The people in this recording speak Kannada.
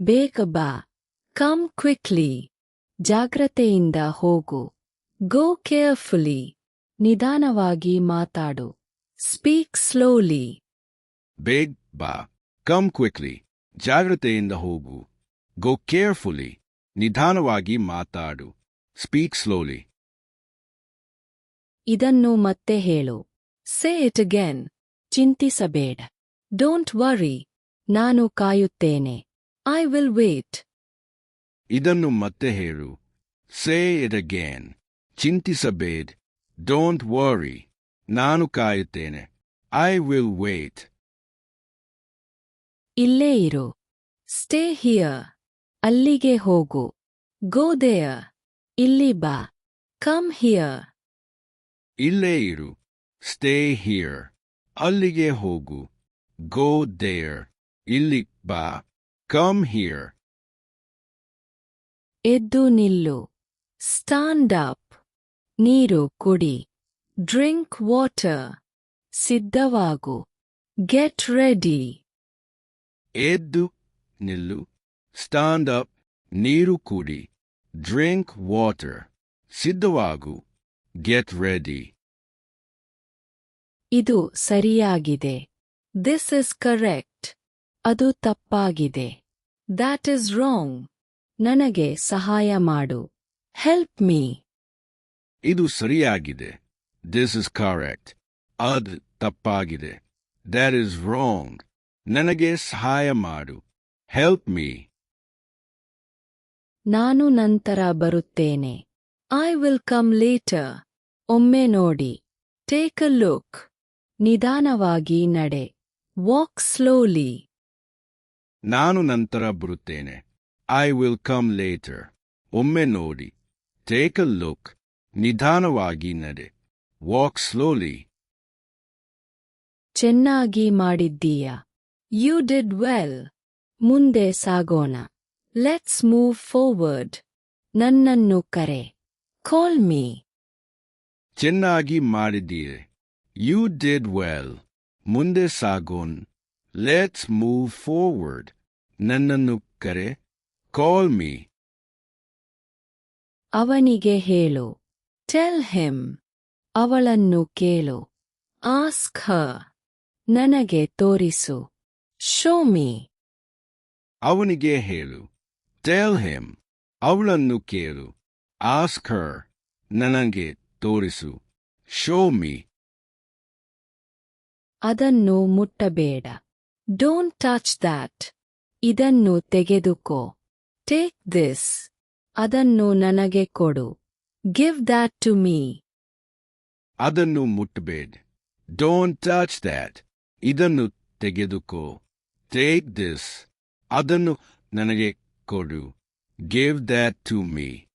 ಬೇಗ ಬಾ. Come quickly. ಜಾಗ್ರತೆಯಿಂದ ಹೋಗು. Go carefully. ನಿಧಾನವಾಗಿ ಮಾತಾಡು. Speak slowly. ಬೇಗ ಬಾ. Come quickly. ಜಾಗ್ರತೆಯಿಂದ ಹೋಗು. Go carefully. ನಿಧಾನವಾಗಿ ಮಾತಾಡು. Speak slowly. ಇದನ್ನು ಮತ್ತೆ ಹೇಳು. Say it again. ಚಿಂತಿಸಬೇಡ. Don't worry. ನಾನು ಕಾಯುತ್ತೇನೆ. I will wait. ಇದನ್ನು ಮತ್ತೆ ಹೇಳು. Say it again. ಚಿಂತಿಸಬೇಡ. Don't worry. ನಾನು ಕಾಯುತ್ತೇನೆ. I will wait. ಇಲ್ಲೇ ಇರು. Stay here. ಅಲ್ಲಿಗೆ ಹೋಗು. Go there. ಇಲ್ಲಿ ಬಾ. Come here. ಇಲ್ಲೇ ಇರು. Stay here. ಅಲ್ಲಿಗೆ ಹೋಗು. Go there. ಇಲ್ಲಿ ಬಾ. Come here. ಎದ್ದು ನಿಲ್ಲು. Stand up. ನೀರು ಕುಡಿ. Drink water. ಸಿದ್ಧವಾಗು. Get ready. ಎದ್ದು ನಿಲ್ಲು. Stand up. ನೀರು ಕುಡಿ. Drink water. ಸಿದ್ಧವಾಗು. Get ready. ಇದು ಸರಿಯಾಗಿದೆ. This is correct. ಅದು ತಪ್ಪಾಗಿದೆ. That is wrong. ನನಗೆ ಸಹಾಯ ಮಾಡು. Help me. ಇದು ಸರಿಯಾಗಿದೆ. This is correct. ಅದು ತಪ್ಪಾಗಿದೆ. That is wrong. ನನಗೆ ಸಹಾಯ ಮಾಡು. Help me. ನಾನು ನಂತರ ಬರುತ್ತೇನೆ. I will come later. ಒಮ್ಮೆ ನೋಡಿ. Take a look. ನಿಧಾನವಾಗಿ ನಡೆ. Walk slowly. ನಾನು ನಂತರ ಬರುತ್ತೇನೆ. I will come later. ಒಮ್ಮೆ ನೋಡಿ. Take a look. ನಿಧಾನವಾಗಿ ನಡೆ. Walk slowly. ಚೆನ್ನಾಗಿ ಮಾಡಿದ್ದೀಯ. You did well. ಮುಂದೆ ಸಾಗೋಣ. Let's move forward. ನನ್ನನ್ನು ಕರೆ. Call me. ಚೆನ್ನಾಗಿ ಮಾಡಿದ್ದೀರಿ. You did well. ಮುಂದೆ ಸಾಗೋಣ. Let's move forward. ನನ್ನನ್ನು ಕರೆ. Call me. ಅವನಿಗೆ ಹೇಳು. Tell him. ಅವಳನ್ನು ಕೇಳು. Ask her. ನನಗೆ ತೋರಿಸು. Show me. ಅವನಿಗೆ ಹೇಳು. Tell him. ಅವಳನ್ನು ಕೇಳು. Ask her. ನನಗೆ ತೋರಿಸು. Show me. ಅದನ್ನು ಮುಟ್ಟಬೇಡ. Don't touch that. ಇದನ್ನು ತೆಗೆದುಕೋ. Take this. ಅದನ್ನು ನನಗೆ ಕೊಡು. Give that to me. ಅದನ್ನು ಮುಟ್ಟಬೇಡ. Don't touch that. ಇದನ್ನು ತೆಗೆದುಕೋ. Take this. ಅದನ್ನು ನನಗೆ ಕೊಡು. Give that to me.